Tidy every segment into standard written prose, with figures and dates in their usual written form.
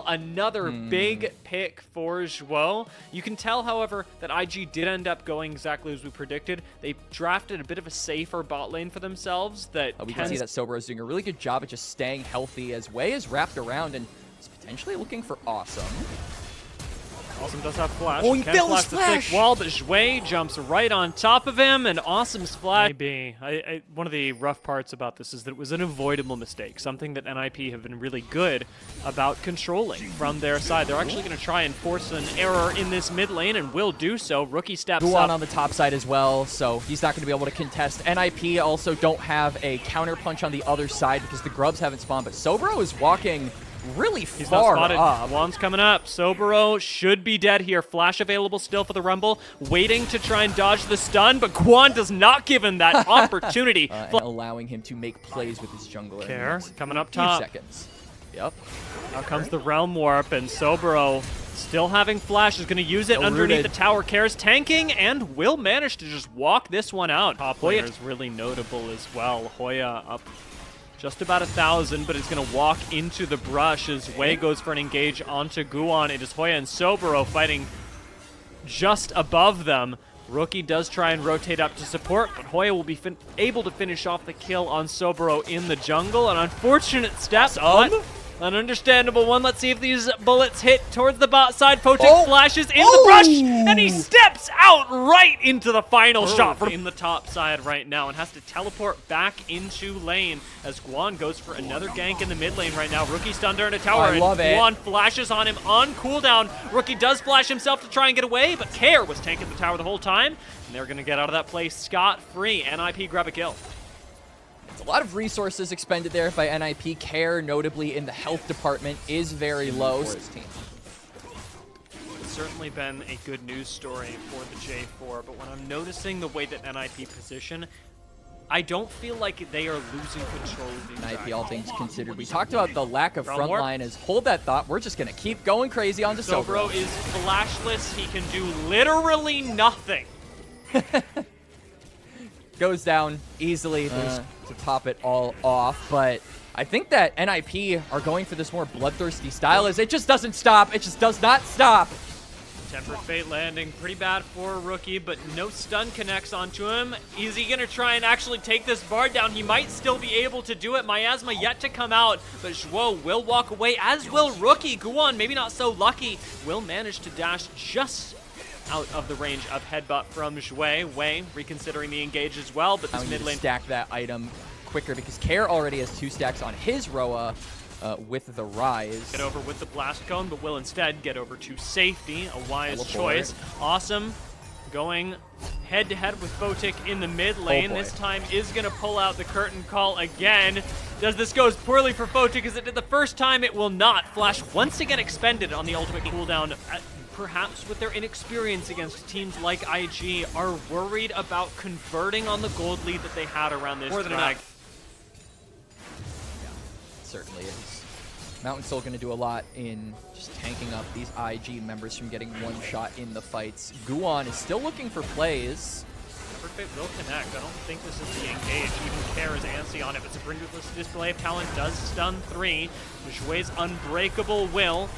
Another big pick for Zhuo. You can tell, however, that IG did end up going exactly as we predicted. They drafted a bit of a safer bot lane for themselves that we can see that Sobro is doing a really good job at just staying healthy as Wei is wrapped around and is potentially looking for Awesome. Awesome does have flash. Oh, he can't built flash his the flash! thick wall, but Zhuo jumps right on top of him, and Awesome's flash. Maybe one of the rough parts about this is that it was an avoidable mistake, something that NIP have been really good about controlling from their side. They're actually going to try and force an error in this mid lane, and will do so. Rookie steps up. on the top side as well, so he's not going to be able to contest. NIP also don't have a counter punch on the other side because the grubs haven't spawned, but Sobro is walking really He's far not spotted. up. Juan's coming up. Sobro should be dead here. Flash available still for the Rumble. Waiting to try and dodge the stun, but Guan does not give him that opportunity. And allowing him to make plays with his jungler. Care coming up Few top. seconds. Yep. Now comes the Realm Warp, and Sobro still having flash is going to use it underneath the tower. Care's tanking and will manage to just walk this one out. Top laner is really notable as well. Hoya up just about 1,000, but it's going to walk into the brush as Wei goes for an engage onto Guan. It is Hoya and Sobro fighting just above them. Rookie does try and rotate up to support, but Hoya will be able to finish off the kill on Sobro in the jungle. An unfortunate step, but an understandable one. Let's see if these bullets hit towards the bot side. Potik flashes in the brush, and he steps out right into the final shot from in the top side right now and has to teleport back into lane as Guan goes for another gank in the mid lane right now. Rookie stunned in a tower, and Guan flashes on him on cooldown. Rookie does flash himself to try and get away, but Care was tanking the tower the whole time, and they're going to get out of that place scot-free. NIP grab a kill. A lot of resources expended there by NIP. Care, notably in the health department, is very low. It's certainly been a good news story for the J4, but when I'm noticing the way that NIP position, I don't feel like they are losing control of the NIP, all things considered. We talked about the lack of front line. As hold that thought, we're just going to keep going crazy onto Sobro. Sobro is flashless. He can do literally nothing. Goes down easily to top it all off, but I think that NIP are going for this more bloodthirsty style as it just doesn't stop. It just does not stop. Tempered Fate landing pretty bad for Rookie, but no stun connects onto him. Is he going to try and actually take this bar down? He might still be able to do it. Miasma yet to come out, but Zhuo will walk away, as will Rookie. Guan, maybe not so lucky, will manage to dash just out of the range of headbutt from Zhuo. Wei reconsidering the engage as well, but this mid lane stack that item quicker because Care already has 2 stacks on his Roa with the Rise. Get over with the blast cone, but will instead get over to safety. A wise choice. Awesome going head to head with Potik in the mid lane. This time is going to pull out the curtain call again. Does this go as poorly for Potik as it did the first time? It will not. Flash once again expended on the ultimate cooldown. Perhaps with their inexperience against teams like IG, are worried about converting on the gold lead that they had around this drag. Yeah, certainly is. Mountain Soul going to do a lot in just tanking up these IG members from getting one shot in the fights. Guan is still looking for plays. Perfect will connect. I don't think this is the engage. Even Care is antsy on it, but Sabrina's display of talent does stun 3. Zhuo's unbreakable will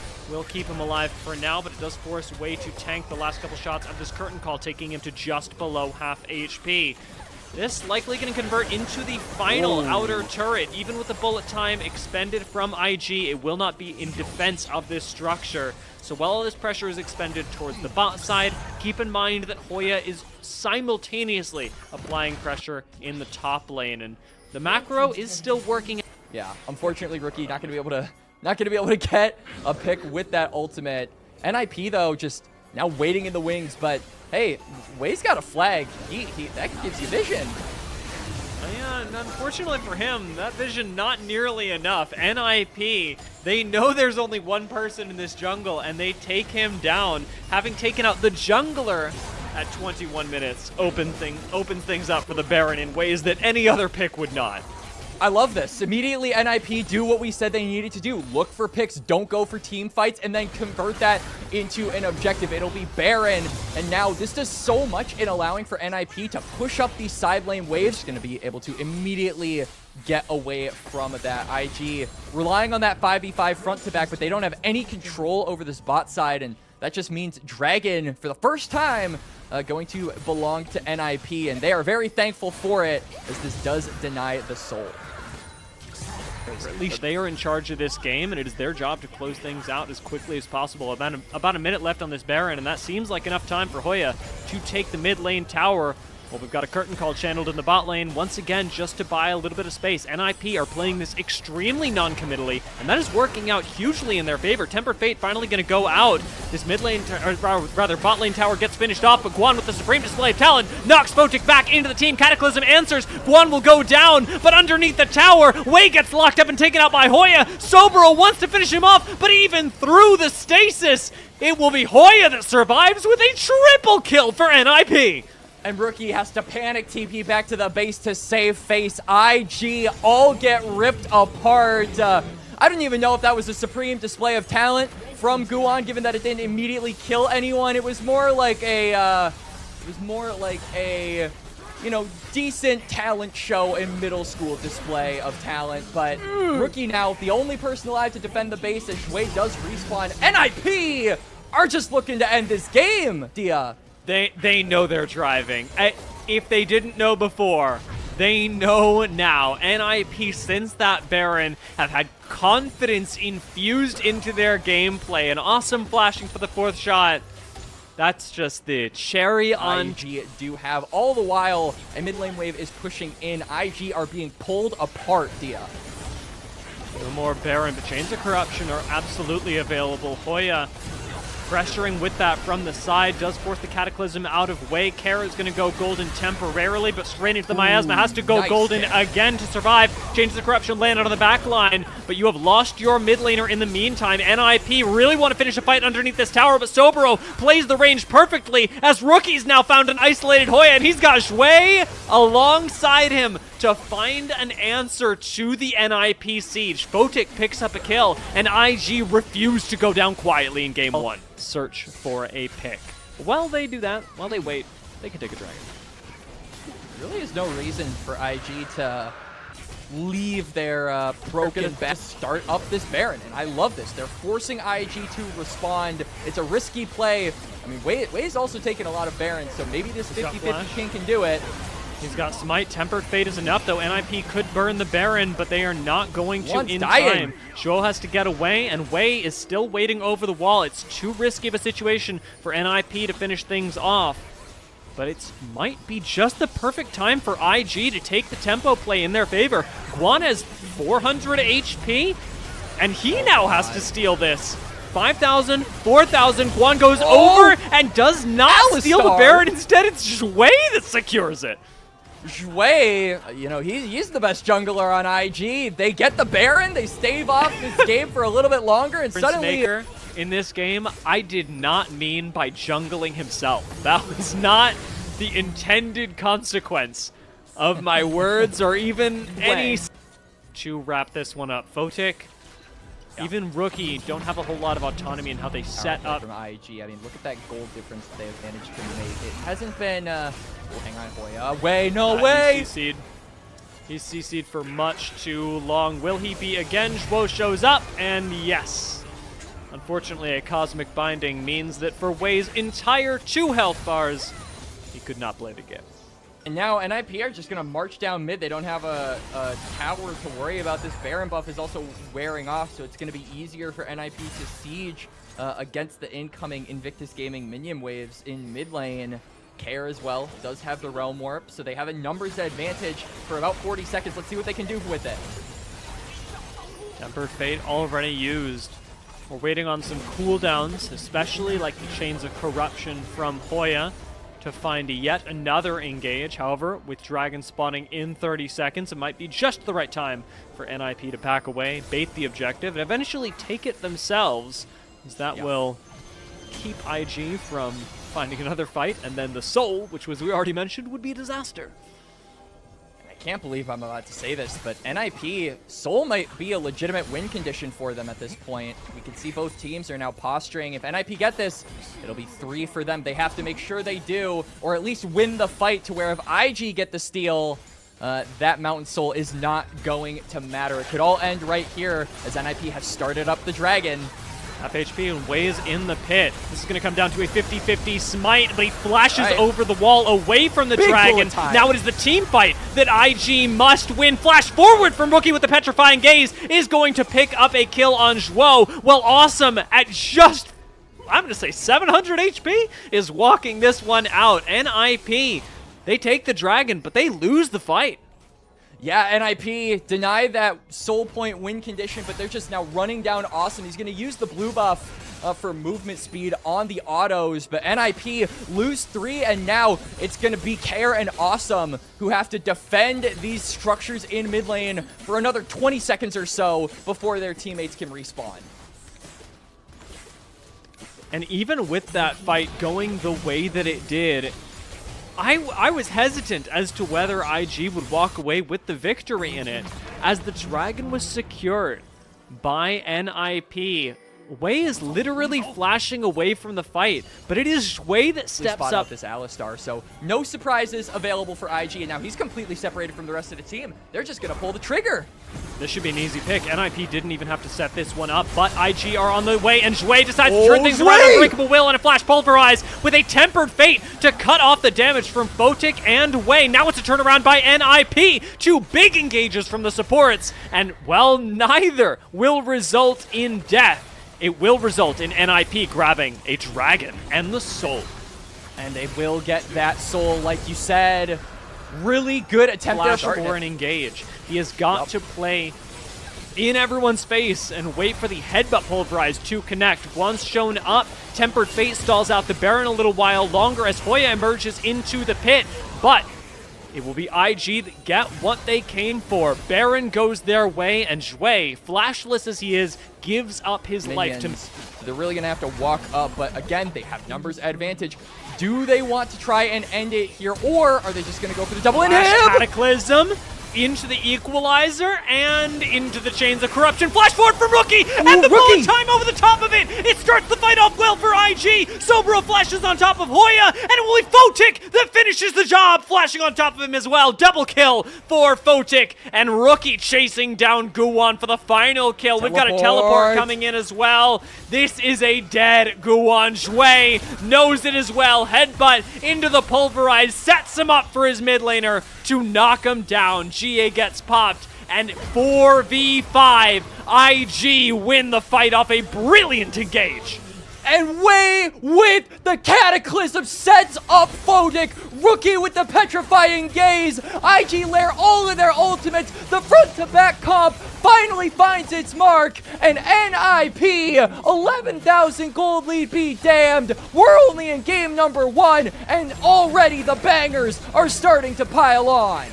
keep him alive for now, but it does force Wei to tank the last couple shots of this curtain call, taking him to just below half HP. This likely going to convert into the final outer turret. Even with the bullet time expended from IG, it will not be in defense of this structure. So while all this pressure is expended towards the bot side, keep in mind that Hoya is simultaneously applying pressure in the top lane, and the macro is still working. Yeah, unfortunately, Rookie not going to be able to get a pick with that ultimate. NIP though, just now waiting in the wings, but hey, Wei's got a flag. That gives you vision. Yeah, and unfortunately for him, that vision not nearly enough. NIP, they know there's only one person in this jungle, and they take him down, having taken out the jungler at 21 minutes. Opens things up for the Baron in ways that any other pick would not. I love this. Immediately, NIP do what we said they needed to do. Look for picks, don't go for team fights, and then convert that into an objective. It'll be Baron, and now this does so much in allowing for NIP to push up these side lane waves. Going to be able to immediately get away from that. IG relying on that 5v5 front to back, but they don't have any control over this bot side, and that just means Dragon, for the first time, going to belong to NIP, and they are very thankful for it, as this does deny the soul. Or at least they are in charge of this game, and it is their job to close things out as quickly as possible. About a minute left on this Baron, and that seems like enough time for Hoya to take the mid lane tower. Well, we've got a curtain call channeled in the bot lane, once again, just to buy a little bit of space. NIP are playing this extremely non-committally, and that is working out hugely in their favor. Tempered Fate finally going to go out. This mid lane, or rather bot lane tower gets finished off, but Guan with the supreme display of talent knocks Photic back into the team. Cataclysm answers. Guan will go down, but underneath the tower, Wei gets locked up and taken out by Hoya. Sobero wants to finish him off, but even through the stasis, it will be Hoya that survives with a triple kill for NIP. And Rookie has to panic TP back to the base to save face. IG all get ripped apart. I don't even know if that was a supreme display of talent from Guan, given that it didn't immediately kill anyone. It was more like a, you know, decent talent show in middle school display of talent. But Rookie now, the only person alive to defend the base, as Shui does respawn. NIP are just looking to end this game, Dia. They know they're driving. If they didn't know before, they know now. NIP, since that Baron, have had confidence infused into their gameplay. An awesome flashing for the fourth shot. That's just the cherry on... IG do have, all the while, a mid lane wave is pushing in. IG are being pulled apart, Dia. No more Baron, but Chains of Corruption are absolutely available. Hoya pressuring with that from the side, does force the Cataclysm out of Wei. Kara is going to go golden temporarily, but straight into the Miasma, has to go golden again to survive. Changes the Corruption landed on the back line, but you have lost your mid laner in the meantime. NIP really want to finish a fight underneath this tower, but Sobero plays the range perfectly as Rookie's now found an isolated Hoya, and he's got Shui alongside him to find an answer to the NIP siege. Photic picks up a kill, and IG refuse to go down quietly in game one. Search for a pick. While they do that, while they wait, they can take a dragon. There really is no reason for IG to leave their broken best start up this Baron, and I love this. They're forcing IG to respond. It's a risky play. I mean, Wei's also taking a lot of Barons, so maybe this 50-50 king can do it. He's got Smite. Tempered Fate is enough, though. NIP could burn the Baron, but they are not going to in time. Shuo has to get away, and Wei is still waiting over the wall. It's too risky of a situation for NIP to finish things off. But it might be just the perfect time for IG to take the tempo play in their favor. Guan has 400 HP, and he now has to steal this. 5,000, 4,000, Guan goes over and does not steal the Baron. Instead, it's Shui that secures it. Shui, you know, he's the best jungler on IG. They get the Baron, they stave off this game for a little bit longer, and suddenly... Maker, in this game, I did not mean by jungling himself. That was not the intended consequence of my words or even any... To wrap this one up, Photic, even Rookie don't have a whole lot of autonomy in how they set up. From IG, I mean, look at that gold difference that they've managed to make. It hasn't been... hang on, Hoya. Wei, no way! He's CC'd for much too long. Will he be again? Shuo shows up, and yes. Unfortunately, a Cosmic Binding means that for Wei's entire 2 health bars, he could not play the game. And now NIP are just going to march down mid. They don't have a tower to worry about. This Baron buff is also wearing off, so it's going to be easier for NIP to siege against the incoming Invictus Gaming minion waves in mid lane. Care as well does have the Realm Warp, so they have a numbers advantage for about 40 seconds. Let's see what they can do with it. Tempered Fate already used. We're waiting on some cooldowns, especially like the Chains of Corruption from Hoya, to find yet another engage. However, with Dragon spawning in 30 seconds, it might be just the right time for NIP to pack away, bait the objective, and eventually take it themselves, as that will keep IG from finding another fight, and then the Soul, which was we already mentioned, would be a disaster. I can't believe I'm about to say this, but NIP, Soul might be a legitimate win condition for them at this point. We can see both teams are now posturing. If NIP get this, it'll be 3 for them. They have to make sure they do, or at least win the fight to where if IG get the steal, that Mountain Soul is not going to matter. It could all end right here as NIP have started up the Dragon. FHP and Waze in the pit. This is going to come down to a 50-50 smite, but he flashes over the wall away from the Dragon. Now it is the team fight that IG must win. Flash forward from Rookie with the Petrifying Gaze is going to pick up a kill on Zhuo. Well, Awesome at just, I'm going to say 700 HP is walking this one out. NIP, they take the Dragon, but they lose the fight. Yeah, NIP denied that soul point win condition, but they're just now running down Awesome. He's going to use the blue buff for movement speed on the autos, but NIP lose 3, and now it's going to be Care and Awesome who have to defend these structures in mid lane for another 20 seconds or so before their teammates can respawn. And even with that fight going the way that it did, I was hesitant as to whether IG would walk away with the victory in it, as the Dragon was secured by NIP. Wei is literally flashing away from the fight, but it is Wei that steps up. This Alistar, so no surprises available for IG, and now he's completely separated from the rest of the team. They're just going to pull the trigger. This should be an easy pick. NIP didn't even have to set this one up, but IG are on the way, and Zhui decides to turn things around. Unbreakable Will and a Flash Pulverize with a Tempered Fate to cut off the damage from Photic and Wei. Now it's a turnaround by NIP. 2 big engages from the supports, and, well, neither will result in death. It will result in NIP grabbing a Dragon and the Soul. And they will get that Soul, like you said. Really good attempt Flash for an engage. He has got to play in everyone's face and wait for the Headbutt Pulverize to connect. Once shown up, Tempered Fate stalls out the Baron a little while longer as Hoya emerges into the pit, but it will be IG that get what they came for. Baron goes their way, and Zhui, flashless as he is, gives up his life to... They're really going to have to walk up, but again, they have numbers advantage. Do they want to try and end it here, or are they just going to go for the double inhib? Cataclysm into the Equalizer and into the Chains of Corruption. Flash forward from Rookie, and the bullet time over the top of it. It starts the fight off well for IG. Sobro flashes on top of Hoya, and it will be Photic that finishes the job, flashing on top of him as well. Double kill for Photic, and Rookie chasing down Guwon for the final kill. We've got a teleport coming in as well. This is a dead Guwon. Zhui knows it as well. Headbutt into the Pulverize, sets him up for his mid laner to knock him down. GA gets popped, and 4v5, IG win the fight off a brilliant engage. And Wei with the Cataclysm sets up Photic. Rookie with the Petrifying Gaze. IG lair all of their ultimates. The front-to-back comp finally finds its mark. And NIP, 11,000 gold lead be damned. We're only in game number 1, and already the bangers are starting to pile on.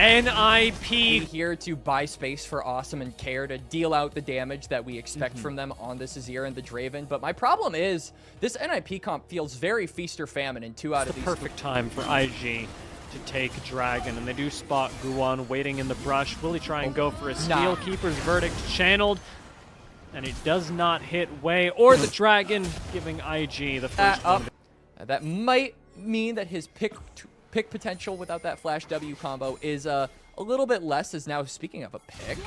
NIP here to buy space for Awesome and Care to deal out the damage that we expect from them on this Azir and the Draven. But my problem is this NIP comp feels very feast or famine in 2 out of these. Perfect time for IG to take Dragon, and they do spot Guwon waiting in the brush. Will he try and go for a Steel Keeper's Verdict channeled? And it does not hit Wei or the Dragon, giving IG the first one. That might mean that his pick potential without that Flash W combo is a little bit less, as now speaking of a pick. A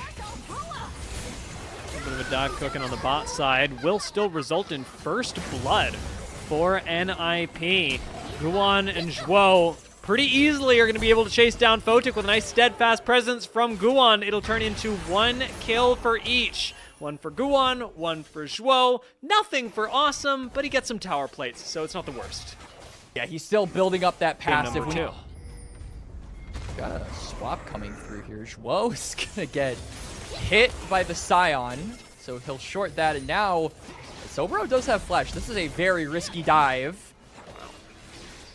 bit of a dive cooking on the bot side will still result in first blood for NIP. Guwon and Zhuo pretty easily are going to be able to chase down Photic with a nice steadfast presence from Guwon. It'll turn into 1 kill for each. 1 for Guwon, 1 for Zhuo. Nothing for Awesome, but he gets some tower plates, so it's not the worst. Yeah, he's still building up that passive. Game number 2. Got a swap coming through here. Zhuo is going to get hit by the Scion, so he'll short that. And now, Sobro does have Flash. This is a very risky dive.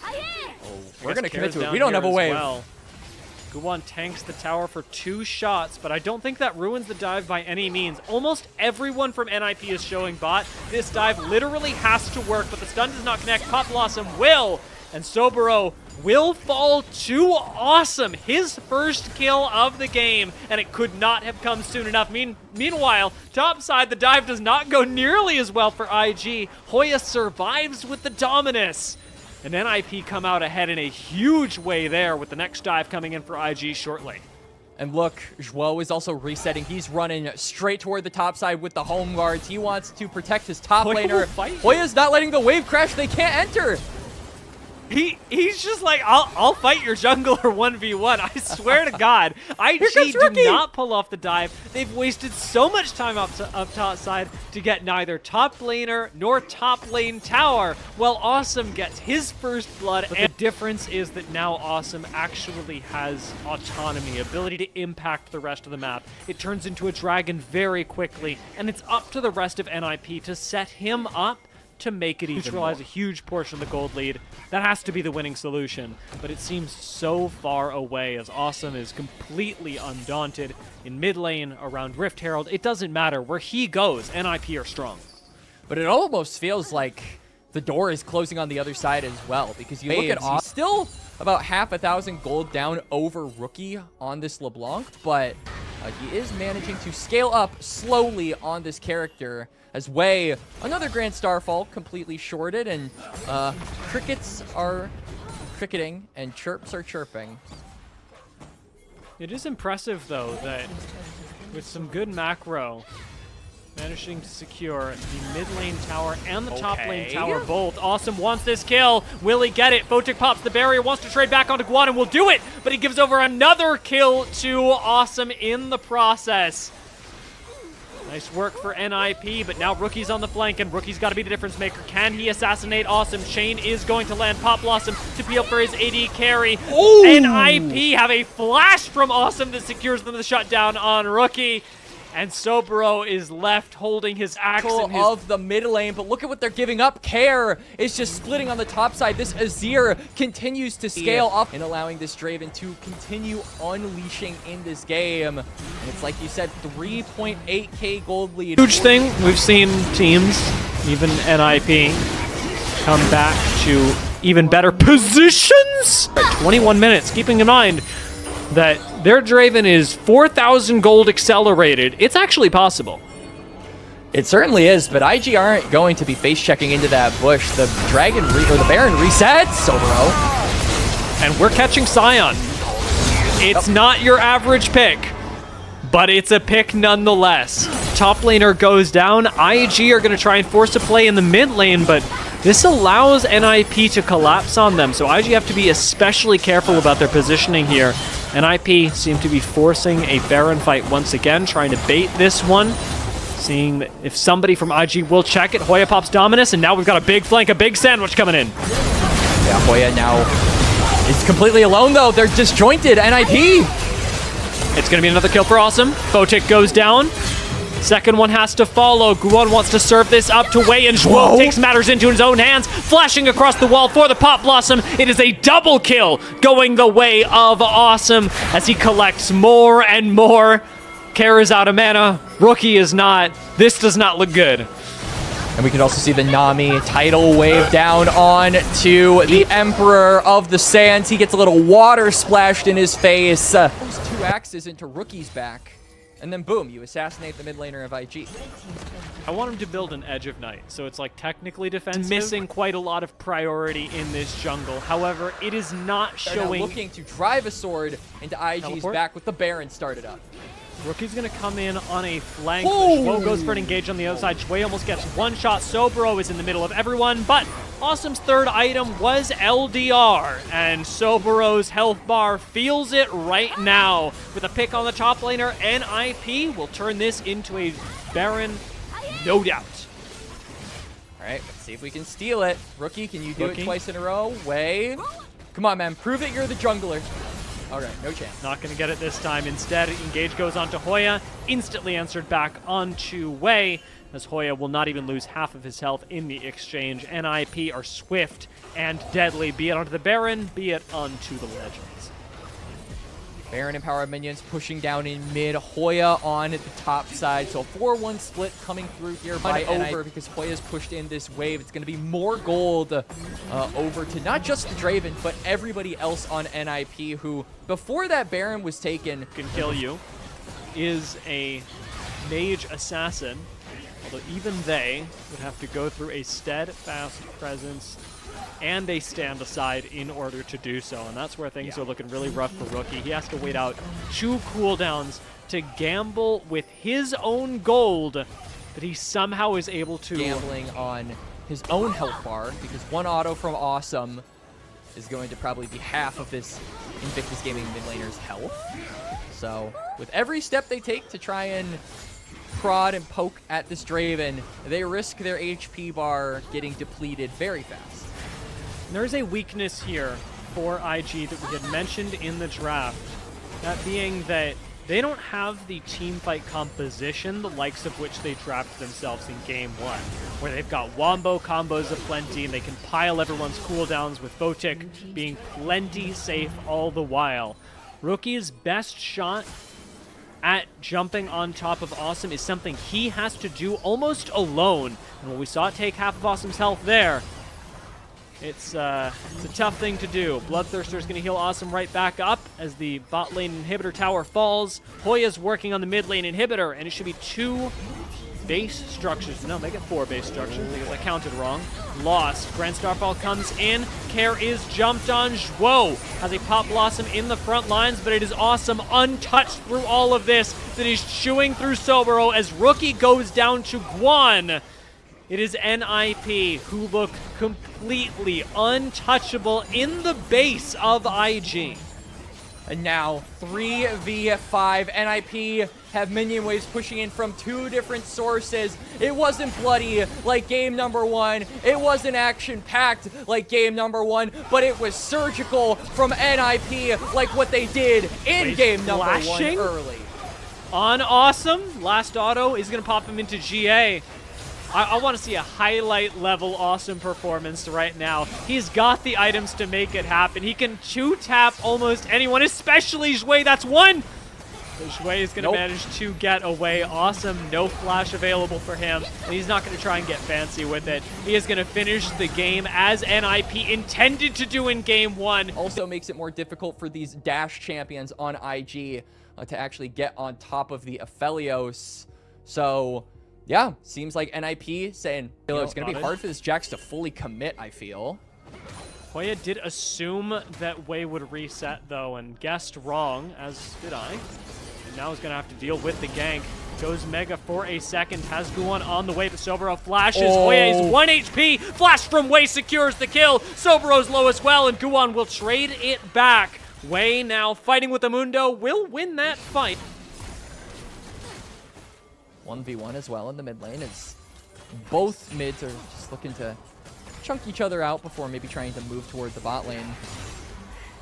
Oh, we're going to commit to it. We don't have a wave. Well. Guwon tanks the tower for 2 shots, but I don't think that ruins the dive by any means. Almost everyone from NIP is showing bot. This dive literally has to work, but the stun does not connect. Pop Blossom will, and Soboro will fall to Awesome. His first kill of the game, and it could not have come soon enough. Meanwhile, topside, the dive does not go nearly as well for IG. Hoya survives with the Dominus. And NIP come out ahead in a huge way there with the next dive coming in for IG shortly. And look, Zhuo is also resetting. He's running straight toward the top side with the home guards. He wants to protect his top laner. Hoya's not letting the wave crash. They can't enter. He's just like, I'll fight your jungler 1v1. I swear to God. IG do not pull off the dive. They've wasted so much time up top side to get neither top laner nor top lane tower. While Awesome gets his first blood. But the difference is that now Awesome actually has autonomy, ability to impact the rest of the map. It turns into a dragon very quickly, and it's up to the rest of NIP to set him up to make it neutralize a huge portion of the gold lead. That has to be the winning solution, but it seems so far away as Awesome is completely undaunted in mid lane around Rift Herald. It doesn't matter where he goes, NIP are strong. But it almost feels like the door is closing on the other side as well, because you look at Awesome, still about 500,000 gold down over Rookie on this LeBlanc, but he is managing to scale up slowly on this character as Wei, another Grand Starfall, completely shorted, and crickets are cricketing and chirps are chirping. It is impressive, though, that with some good macro, managing to secure the mid lane tower and the top lane tower both. Awesome wants this kill. Will he get it? Photic pops the barrier, wants to trade back onto Guan and will do it, but he gives over another kill to Awesome in the process. Nice work for NIP, but now Rookie's on the flank, and Rookie's got to be the difference maker. Can he assassinate Awesome? Chain is going to land. Pop Blossom to peel for his AD carry. Ooh. NIP have a flash from Awesome that secures them the shutdown on Rookie. And Sobro is left holding his axe of the mid lane, but look at what they're giving up. Care is just splitting on the top side. This Azir continues to scale up and allowing this Draven to continue unleashing in this game. And it's like you said, 3.8k gold lead. Huge thing. We've seen teams, even NIP, come back to even better positions. 21 minutes, keeping in mind that their Draven is 4,000 gold accelerated. It's actually possible. It certainly is, but IG aren't going to be face checking into that bush. The Dragon or the Baron resets, Sobro. And we're catching Sion. It's not your average pick, but it's a pick nonetheless. Top laner goes down. IG are going to try and force a play in the mid lane, but this allows NIP to collapse on them, so IG have to be especially careful about their positioning here. NIP seem to be forcing a Baron fight once again, trying to bait this one, seeing if somebody from IG will check it. Hoya pops Dominus, and now we've got a big flank, a big sandwich coming in. Yeah, Hoya now is completely alone, though. They're disjointed. NIP. It's going to be another kill for Awesome. Photic goes down. Second one has to follow. Guan wants to serve this up to Wei, and Zhuo takes matters into his own hands, flashing across the wall for the Pop Blossom. It is a double kill going the way of Awesome as he collects more and more. Care is out of mana. Rookie is not. This does not look good. And we can also see the Nami tidal wave down on to the Emperor of the Sands. He gets a little water splashed in his face. Those two axes into Rookie's back. And then boom, you assassinate the mid laner of IG. I want him to build an Edge of Night, so it's like technically defensive. Missing quite a lot of priority in this jungle. However, it is not showing. They're looking to drive a sword into IG's back with the Baron started up. Rookie's going to come in on a flank. Zhuo goes for an engage on the other side. Shui almost gets one shot. Sobro is in the middle of everyone, but Awesome's third item was LDR, and Soboro's health bar feels it right now. With a pick on the top laner, NIP will turn this into a Baron, no doubt. All right, let's see if we can steal it. Rookie, can you do it twice in a row? Wei. Come on, man. Prove it you're the jungler. All right, no chance. Not going to get it this time. Instead, engage goes onto Hoya, instantly answered back onto Wei, as Hoya will not even lose half of his health in the exchange. NIP are swift and deadly, be it onto the Baron, be it onto the Legends. Baron empowered minions pushing down in mid. Hoya on the top side. So a 4-1 split coming through here by over because Hoya's pushed in this wave. It's going to be more gold over to not just the Draven, but everybody else on NIP who, before that Baron was taken, can kill you, is a mage assassin. Although even they would have to go through a steadfast presence and they stand aside in order to do so. And that's where things are looking really rough for Rookie. He has to wait out 2 cooldowns to gamble with his own gold, but he somehow is able to... Gambling on his own health bar, because 1 auto from Awesome is going to probably be half of this Invictus Gaming mid laner's health. So with every step they take to try and prod and poke at this Draven, they risk their HP bar getting depleted very fast. There's a weakness here for IG that we had mentioned in the draft, that being that they don't have the teamfight composition, the likes of which they drafted themselves in Game 1, where they've got wombo combos aplenty and they can pile everyone's cooldowns with Photic being plenty safe all the while. Rookie's best shot at jumping on top of Awesome is something he has to do almost alone. And when we saw it take half of Awesome's health there, it's a tough thing to do. Bloodthirster's going to heal Awesome right back up as the bot lane inhibitor tower falls. Hoya's working on the mid lane inhibitor, and it should be 2 base structures. No, make it 4 base structures because I counted wrong. Lost. Grand Starfall comes in. Care is jumped on. Zhuo has a pop blossom in the front lines, but it is Awesome untouched through all of this that is chewing through Sobero as Rookie goes down to Guan. It is NIP who look completely untouchable in the base of IG. And now 3v5. NIP have minion waves pushing in from 2 different sources. It wasn't bloody like game number 1. It wasn't action-packed like game number 1, but it was surgical from NIP like what they did in game number 1 early. On Awesome, last auto is going to pop him into GA. I want to see a highlight level Awesome performance right now. He's got the items to make it happen. He can 2-tap almost anyone, especially Zhuo. That's 1. Zhuo is going to manage to get away. Awesome, no flash available for him, and he's not going to try and get fancy with it. He is going to finish the game as NIP intended to do in game 1. Also makes it more difficult for these dash champions on IG to actually get on top of the Aphelios. So... yeah, seems like NIP saying, it's going to be hard for this Jax to fully commit, I feel. Hoya did assume that Wei would reset, though, and guessed wrong, as did I. And now he's going to have to deal with the gank. Goes Mega for a second, has Guan on the way, but Sobero flashes. Hoya is 1 HP. Flash from Wei secures the kill. Sobero's low as well, and Guan will trade it back. Wei now fighting with Amundo will win that fight. 1v1 as well in the mid lane as both mids are just looking to chunk each other out before maybe trying to move toward the bot lane.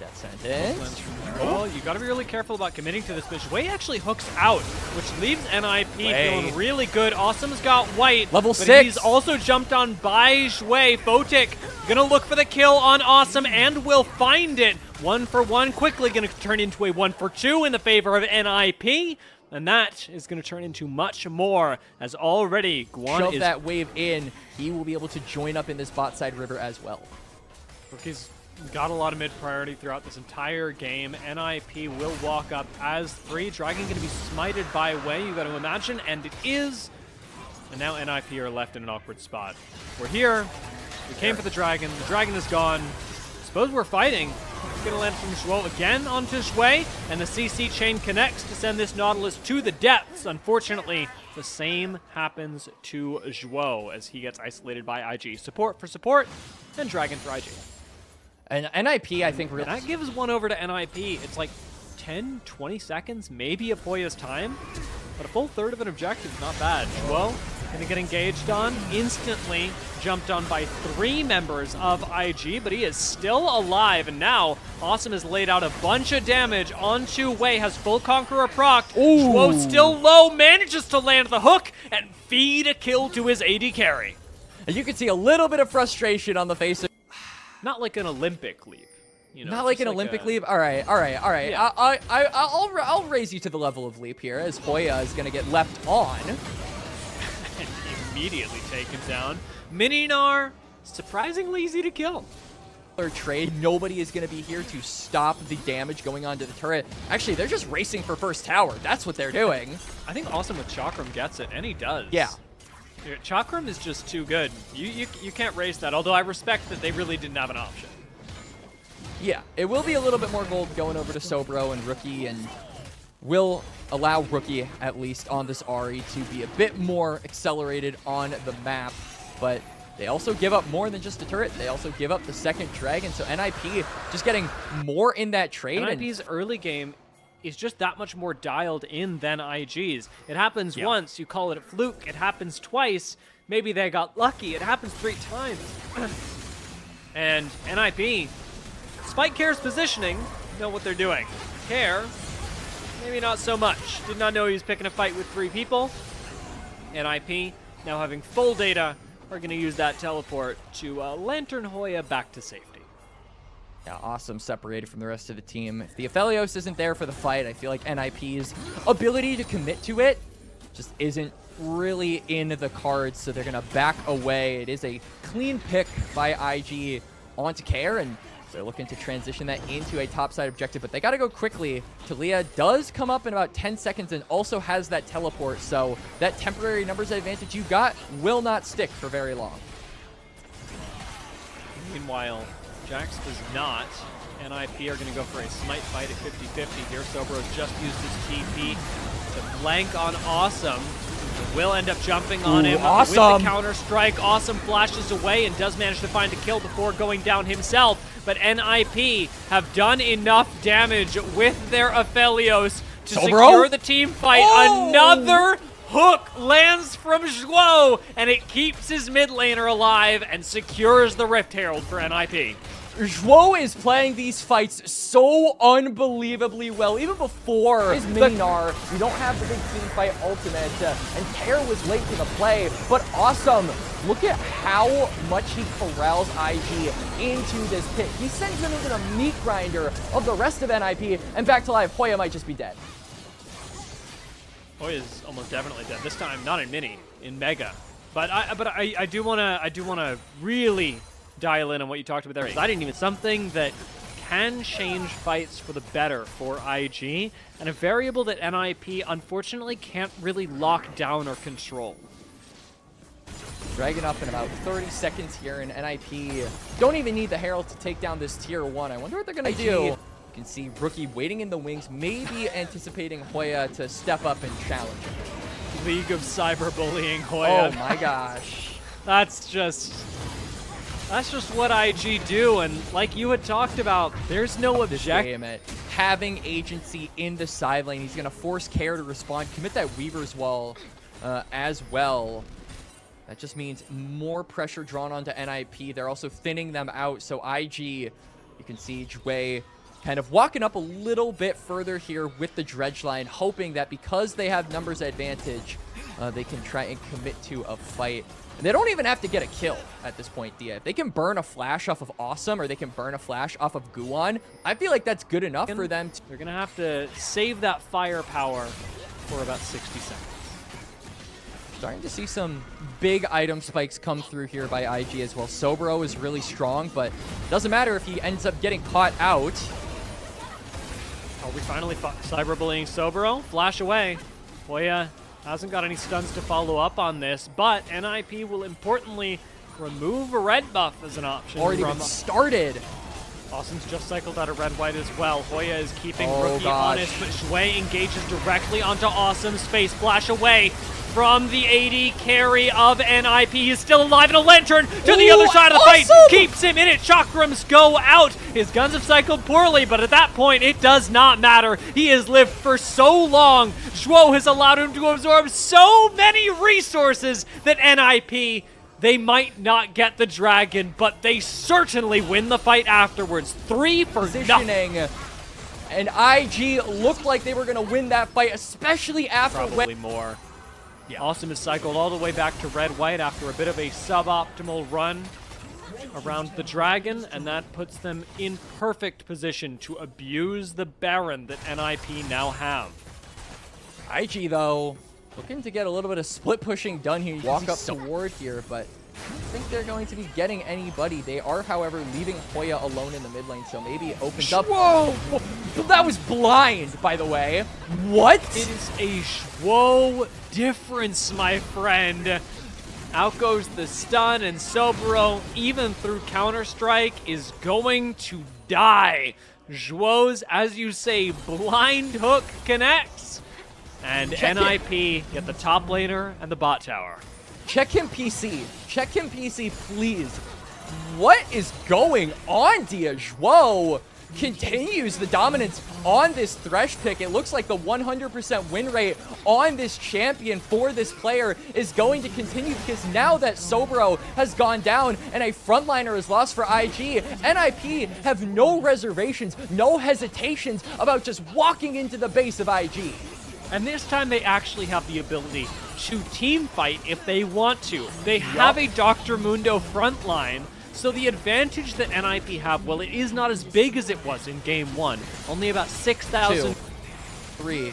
Death sentence. Well, you gotta be really careful about committing to this, but Wei actually hooks out, which leaves NIP feeling really good. Awesome's got white. Level 6. He's also jumped on by Zhuo. Photic gonna look for the kill on Awesome and will find it. 1 for 1, quickly gonna turn into a 1 for 2 in the favor of NIP. And that is going to turn into much more, as already Guan shove that wave in. He will be able to join up in this bot side river as well. Rookie's got a lot of mid priority throughout this entire game. NIP will walk up as 3. Dragon going to be smited by Wei, you got to imagine, and it is. And now NIP are left in an awkward spot. We're here. We came for the Dragon. The Dragon is gone. Suppose we're fighting. It's going to land from Zhuo again onto Zhuo, and the CC chain connects to send this Nautilus to the depths. Unfortunately, the same happens to Zhuo as he gets isolated by IG. Support for support, and Dragon for IG. And NIP, I think, really... that gives 1 over to NIP. It's like 10, 20 seconds, maybe of Hoya's time, but a full third of an objective is not bad. Zhuo gonna get engaged on, instantly jumped on by 3 members of IG, but he is still alive, and now Awesome has laid out a bunch of damage onto Wei, has full Conqueror procced. Zhuo still low, manages to land the hook and feed a kill to his AD carry. And you can see a little bit of frustration on the face of... not like an Olympic leap. You know, not like an Olympic leap? All right. Yeah. I'll raise you to the level of leap here, as Hoya is going to get left on. And immediately taken down. Mininar, surprisingly easy to kill. Trade. Nobody is going to be here to stop the damage going on to the turret. Actually, they're just racing for first tower. That's what they're doing. I think Awesome with Chakram gets it, and he does. Yeah. Chakram is just too good. You can't race that, although I respect that they really didn't have an option. Yeah, it will be a little bit more gold going over to Sobro and Rookie, and will allow Rookie, at least on this Ahri, to be a bit more accelerated on the map. But they also give up more than just a turret. They also give up the second dragon, so NIP just getting more in that trade. NIP's early game is just that much more dialed in than IG's. It happens once, you call it a fluke. It happens twice, maybe they got lucky. It happens 3 times. And NIP, despite Care's positioning, know what they're doing. Care, maybe not so much. Did not know he was picking a fight with 3 people. NIP, now having full data, are going to use that teleport to Lantern Hoya back to safety. Yeah, awesome, separated from the rest of the team. If the Aphelios isn't there for the fight, I feel like NIP's ability to commit to it just isn't really in the cards, so they're going to back away. It is a clean pick by IG onto Care, and they're looking to transition that into a topside objective, but they got to go quickly. Talia does come up in about 10 seconds and also has that teleport, so that temporary numbers advantage you got will not stick for very long. Meanwhile, Jax does not. NIP are going to go for a smite fight at 50-50 here. Sobro's just used his TP to flank on Awesome. Will end up jumping on him with the counter strike. Awesome flashes away and does manage to find a kill before going down himself. But NIP have done enough damage with their Aphelios to secure the team fight. Another hook lands from Zhuo, and it keeps his mid laner alive and secures the Rift Herald for NIP. Zhuo is playing these fights so unbelievably well. Even before his Mininar, you don't have the big team fight ultimate, and Care was late to the play, but Awesome, look at how much he corrals IG into this pit. He sends them into the meat grinder of the rest of NIP, and back to life, Hoya might just be dead. Hoya's almost definitely dead. This time, not in mini, in mega. But I do wanna really dial in on what you talked about there. I didn't even something that can change fights for the better for IG, and a variable that NIP unfortunately can't really lock down or control. Dragon up in about 30 seconds here, and NIP don't even need the Herald to take down this tier 1. I wonder what they're gonna do. You can see Rookie waiting in the wings, maybe anticipating Hoya to step up and challenge him. League of cyberbullying Hoya. Oh my gosh. That's just what IG do, and like you had talked about, there's no objective. Having agency in the side lane, he's going to force Care to respond, commit that Weaver's Wall as well. That just means more pressure drawn onto NIP. They're also thinning them out, so IG, you can see Jway kind of walking up a little bit further here with the dredge line, hoping that because they have numbers advantage, they can try and commit to a fight. And they don't even have to get a kill at this point, Dia. If they can burn a flash off of Awesome, or they can burn a flash off of Guan, I feel like that's good enough for them. They're going to have to save that firepower for about 60 seconds. Starting to see some big item spikes come through here by IG as well. Sobro is really strong, but doesn't matter if he ends up getting caught out. Oh, we finally cyberbullying Sobro. Flash away. Hoya hasn't got any stuns to follow up on this, but NIP will importantly remove a red buff as an option. Already even started. Awesome's just cycled out of red-white as well. Hoya is keeping Rookie honest, but Shui engages directly onto Awesome's face. Flash away from the AD carry of NIP. He's still alive, and a Lantern to the other side of the fight keeps him in it. Chakrams go out. His guns have cycled poorly, but at that point, it does not matter. He has lived for so long. Zhuo has allowed him to absorb so many resources that NIP, they might not get the dragon, but they certainly win the fight afterwards. 3 for nothing. And IG looked like they were going to win that fight, especially after... Probably more. Yeah. Awesome is cycled all the way back to red-white after a bit of a suboptimal run around the dragon, and that puts them in perfect position to abuse the Baron that NIP now have. IG, though, looking to get a little bit of split pushing done here. Walk up toward here, but I don't think they're going to be getting anybody. They are, however, leaving Hoya alone in the mid lane, so maybe it opens up. Whoa! That was blind, by the way. What? It is a Zhuo difference, my friend. Out goes the stun, and Sobro, even through Counter-Strike, is going to die. Zhuo's, as you say, blind hook connects. And NIP get the top laner and the bot tower. Check him PC. Check him PC, please. What is going on, Dia? Zhuo continues the dominance on this Thresh pick. It looks like the 100% win rate on this champion for this player is going to continue, because now that Sobro has gone down and a frontliner is lost for IG, NIP have no reservations, no hesitations about just walking into the base of IG. And this time they actually have the ability to team fight if they want to. They have a Dr. Mundo frontline. So the advantage that NIP have, well, it is not as big as it was in game 1. Only about 6,000. 2, 3.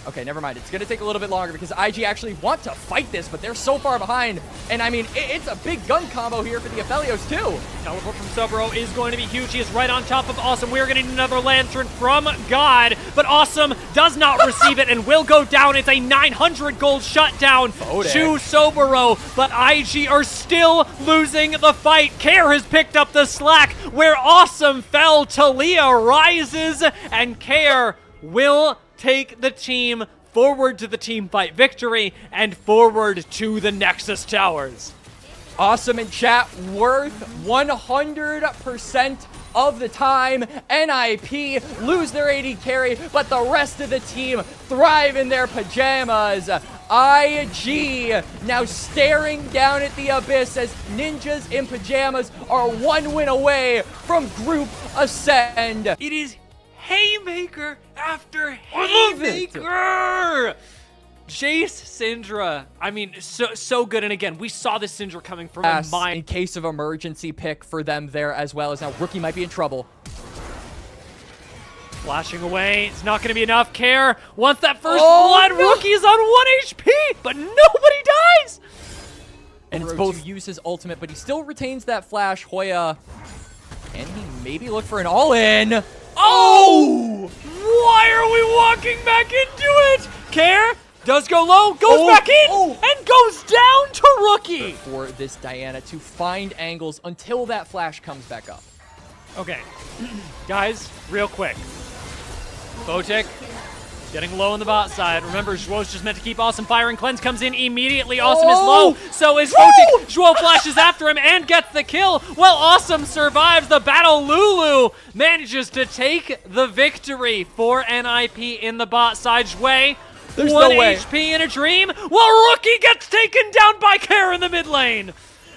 Okay, never mind. It's going to take a little bit longer because IG actually want to fight this, but they're so far behind. And I mean, it's a big gun combo here for the Aphelios too. Teleport from Sobro is going to be huge. He is right on top of Awesome. We're getting another Lantern from God, but Awesome does not receive it and will go down. It's a 900 gold shutdown to Sobro, but IG are still losing the fight. Care has picked up the slack where Awesome fell. Talia rises, and Care will take the team forward to the team fight victory and forward to the Nexus Towers. Awesome in chat, worth 100% of the time. NIP lose their AD carry, but the rest of the team thrive in their pajamas. IG now staring down at the abyss as Ninjas in Pajamas are 1 win away from Group Ascend. It is haymaker after haymaker! Jace Syndra, I mean, so good. And again, we saw this Syndra coming from a mine. In case of emergency pick for them there as well, as now Rookie might be in trouble. Flashing away, it's not going to be enough. Care wants that first blood. No. Rookie is on 1 HP, but nobody dies! And it's both use his ultimate, but he still retains that flash. Hoya, and he maybe look for an all-in. Oh! Why are we walking back into it? Care does go low, goes back in, and goes down to Rookie. For this Diana to find angles until that flash comes back up. Okay, guys, real quick. Botic getting low on the bot side. Remember, Zhuo's just meant to keep Awesome firing. Cleanse comes in immediately. Awesome is low. So is Botic. Zhuo flashes after him and gets the kill. Well, Awesome survives the battle. Lulu manages to take the victory for NIP in the bot side. Zhuo, there's 1 no way. HP in a dream. Well, Rookie gets taken down by Care in the mid lane.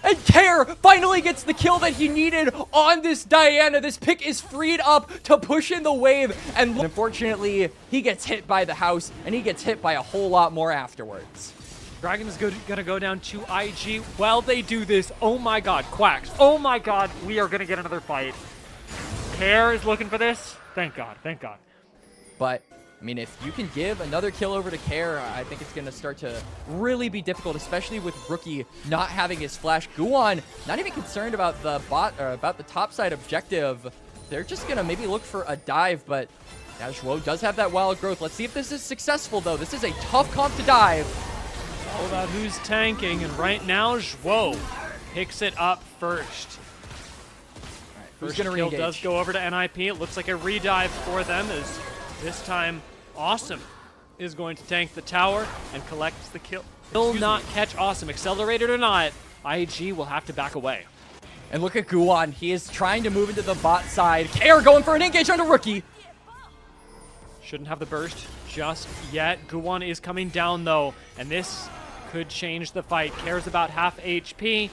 And Care finally gets the kill that he needed on this Diana. This pick is freed up to push in the wave. And unfortunately, he gets hit by the house, and he gets hit by a whole lot more afterwards. Dragon is going to go down to IG while they do this. Oh my god, Quacks. Oh my god, we are going to get another fight. Care is looking for this. Thank god, thank god. But I mean, if you can give another kill over to Care, I think it's going to start to really be difficult, especially with Rookie not having his flash. Guan not even concerned about the bot or about the top side objective. They're just going to maybe look for a dive, but now Zhuo does have that wild growth. Let's see if this is successful, though. This is a tough comp to dive. All about who's tanking, and right now Zhuo picks it up first. Who's going to kill re-engage? Does go over to NIP. It looks like a redive for them, as this time Awesome is going to tank the tower and collects the kill. Will not catch Awesome. Accelerated or not, IG will have to back away. And look at Guan. He is trying to move into the bot side. Care going for an engage onto Rookie. Shouldn't have the burst just yet. Guan is coming down, though, and this could change the fight. Care's about half HP.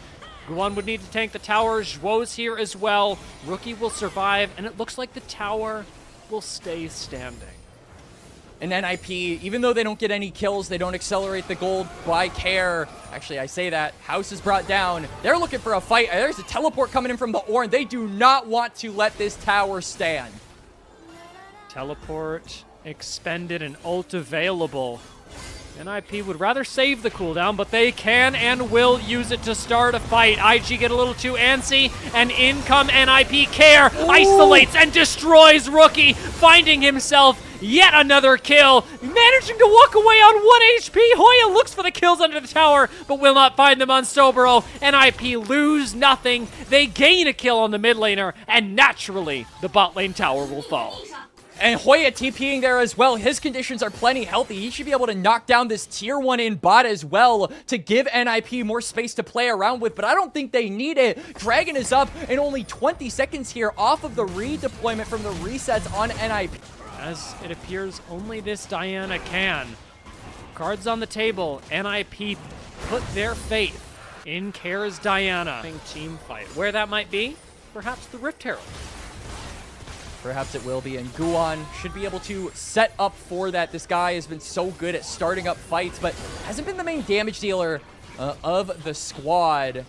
Guan would need to tank the tower. Zhuo's here as well. Rookie will survive, and it looks like the tower will stay standing. And NIP, even though they don't get any kills, they don't accelerate the gold by Care. Actually, I say that. House is brought down. They're looking for a fight. There's a teleport coming in from the Ornn. They do not want to let this tower stand. Teleport expended and ult available. NIP would rather save the cooldown, but they can and will use it to start a fight. IG get a little too antsy, and in come NIP. Care isolates and destroys Rookie, finding himself yet another kill. managing to walk away on 1 HP. Hoya looks for the kills under the tower, but will not find them on Sobero. NIP lose nothing. They gain a kill on the mid laner, and naturally, the bot lane tower will fall. And Hoya TPing there as well. His conditions are plenty healthy. He should be able to knock down this tier 1 in bot as well to give NIP more space to play around with, but I don't think they need it. Dragon is up in only 20 seconds here off of the redeployment from the resets on NIP. As it appears, only this Diana can. Cards on the table. NIP put their faith in Kair's Diana. Team fight. Where that might be? Perhaps the Rift Herald. Perhaps it will be, and Guan should be able to set up for that. This guy has been so good at starting up fights, but hasn't been the main damage dealer of the squad.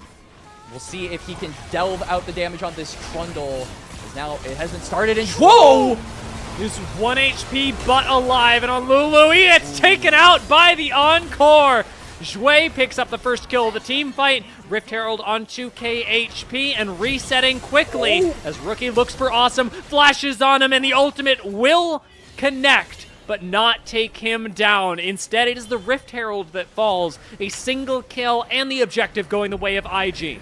We'll see if he can delve out the damage on this Trundle, because now it has been started, and whoa! Is 1 HP but alive, and on Lulu, he gets taken out by the Encore. Zhui picks up the first kill of the team fight. Rift Herald on 2k HP and resetting quickly as Rookie looks for Awesome, flashes on him, and the ultimate will connect, but not take him down. Instead, it is the Rift Herald that falls. A single kill and the objective going the way of IG.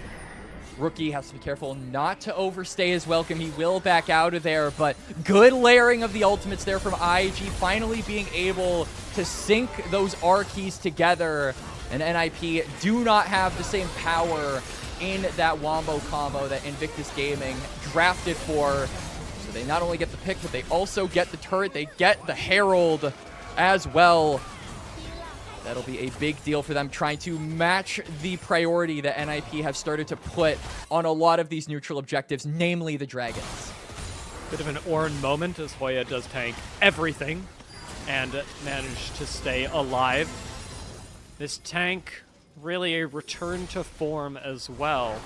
Rookie has to be careful not to overstay his welcome. He will back out of there, but good layering of the ultimates there from IG, finally being able to sync those R keys together. And NIP do not have the same power in that Wombo combo that Invictus Gaming drafted for. So they not only get the pick, but they also get the turret. They get the Herald as well. That'll be a big deal for them, trying to match the priority that NIP have started to put on a lot of these neutral objectives, namely the Dragons. Bit of an Ornn moment as Hoya does tank everything and manage to stay alive. This tank, really a return to form as well,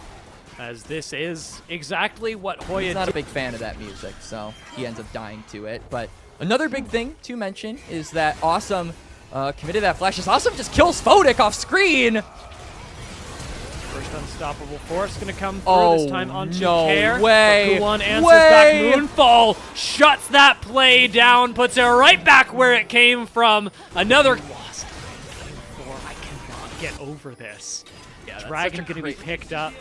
as this is exactly what Hoya did. He's not a big fan of that music, so he ends up dying to it. But another big thing to mention is that Awesome committed that flash. Awesome just kills Photic off screen. First unstoppable force gonna come through, this time onto Kair. Way. Guan answers back. Moonfall shuts that play down, puts it right back where it came from. Another lost game 4. I cannot get over this. Yeah, Dragon gonna be picked up.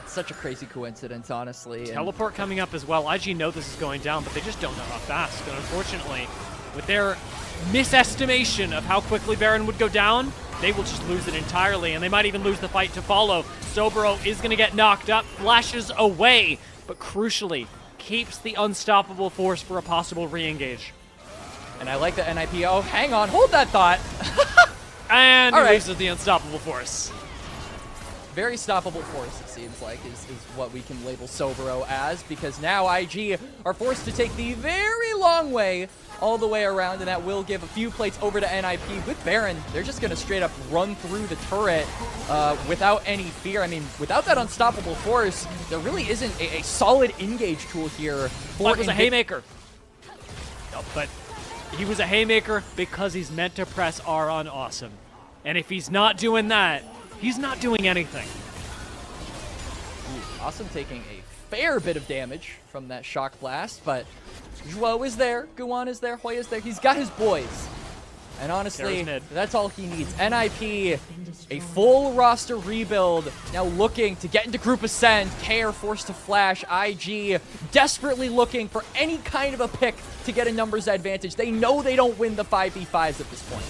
Such a crazy coincidence, honestly. Teleport coming up as well. IG know this is going down, but they just don't know how fast. And unfortunately, with their misestimation of how quickly Baron would go down, they will just lose it entirely, and they might even lose the fight to follow. Sobero is going to get knocked up, flashes away, but crucially, keeps the unstoppable force for a possible re-engage. And I like the NIP. Oh, hang on, hold that thought. And he loses the unstoppable force. Very stoppable force, it seems like, is what we can label Sobero as, because now IG are forced to take the very long way all the way around, and that will give a few plates over to NIP. With Baron, they're just going to straight up run through the turret without any fear. I mean, without that unstoppable force, there really isn't a solid engage tool here. It was a haymaker. No, but he was a haymaker because he's meant to press R on Awesome. And if he's not doing that, he's not doing anything. Ooh, Awesome taking a fair bit of damage from that shock blast, but Zhuo is there, Guan is there, Hoya is there. He's got his boys. And honestly, that's all he needs. NIP, a full roster rebuild, now looking to get into group ascend. Kair forced to flash. IG desperately looking for any kind of a pick to get a numbers advantage. They know they don't win the 5v5s at this point.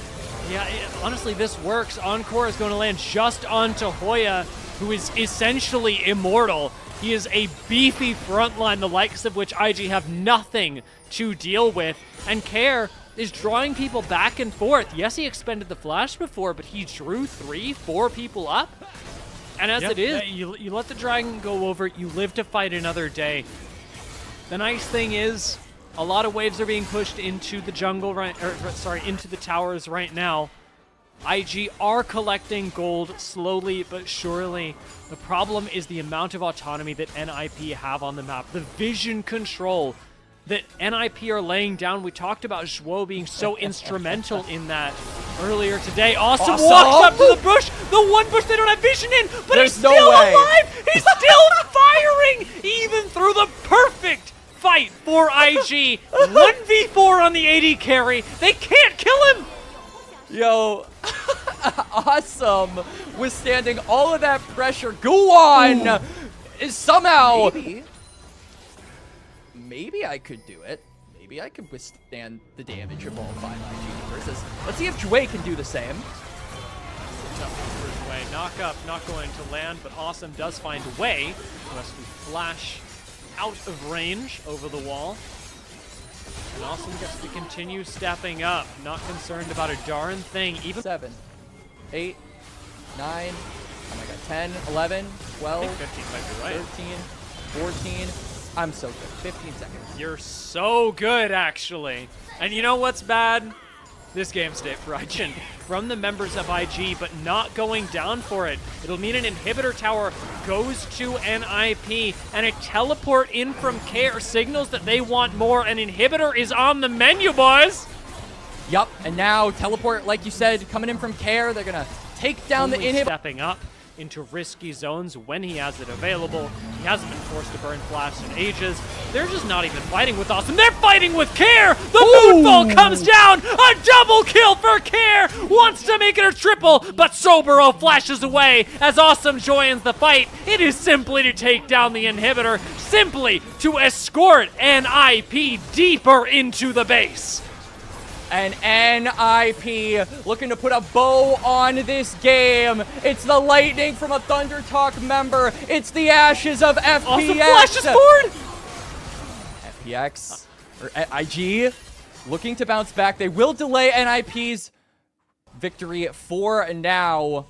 Yeah, honestly, this works. Encore is going to land just onto Hoya, who is essentially immortal. He is a beefy frontline, the likes of which IG have nothing to deal with. And Kair is drawing people back and forth. Yes, he expended the flash before, but he drew 3-4 people up. And as it is, you let the dragon go over, you live to fight another day. The nice thing is, a lot of waves are being pushed into the jungle, into the towers right now. IG are collecting gold slowly but surely. The problem is the amount of autonomy that NIP have on the map. The vision control that NIP are laying down. We talked about Zhuo being so instrumental in that earlier today. Awesome walks up to the bush. The one bush they don't have vision in, but he's still alive. He's still firing even through the perfect fight for IG. 1v 2v4 on the AD carry. They can't kill him. Yo, awesome. Withstanding all of that pressure. Guan is somehow... Maybe I could do it. Maybe I could withstand the damage of all 5 IG versus. Let's see if Jue can do the same. Way. Knock up, not going to land, but Awesome does find a way. Must we flash out of range over the wall. And Awesome gets to continue stepping up, not concerned about a darn thing. Even 7, 8, 9, oh my god, 10, 11, 12, I think 15 might be right. 13, 14. I'm so good. 15 seconds. You're so good, actually. And you know what's bad? This game state for IG. From the members of IG, but not going down for it. It'll mean an inhibitor tower goes to NIP, and a teleport in from Care signals that they want more. An inhibitor is on the menu, boys! Yup, and now teleport, like you said, coming in from Care. They're gonna take down the inhibitor. Stepping up into risky zones when he has it available. He hasn't been forced to burn flash in ages. They're just not even fighting with Awesome. They're fighting with Care! The moonfall comes down! A double kill for Care! Wants to make it a triple, but Sobero flashes away as Awesome joins the fight. It is simply to take down the inhibitor, simply to escort NIP deeper into the base. And NIP looking to put a bow on this game. It's the lightning from a Thunder Talk member. It's the ashes of FPX. Awesome flashes forward! FPX, or IG, looking to bounce back. They will delay NIP's victory for now.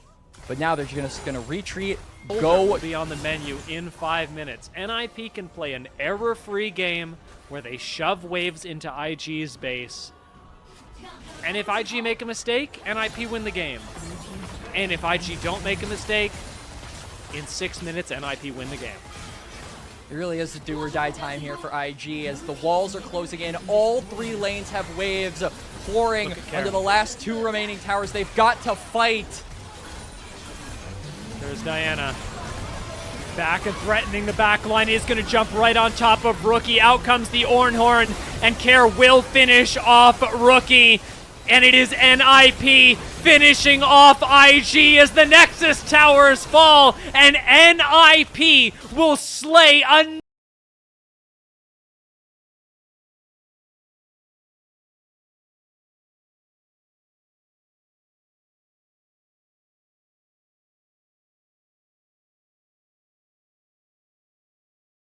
But now they're just going to retreat. Go be on the menu in 5 minutes. NIP can play an error-free game where they shove waves into IG's base. And if IG make a mistake, NIP win the game. And if IG don't make a mistake, in 6 minutes, NIP win the game. It really is a do or die time here for IG as the walls are closing in. All 3 lanes have waves pouring under the last 2 remaining towers. They've got to fight. There's Diana. Back and threatening the back line, is going to jump right on top of Rookie. Out comes the Ornhorn, and Care will finish off Rookie. And it is NIP finishing off IG as the Nexus towers fall, and NIP will slay a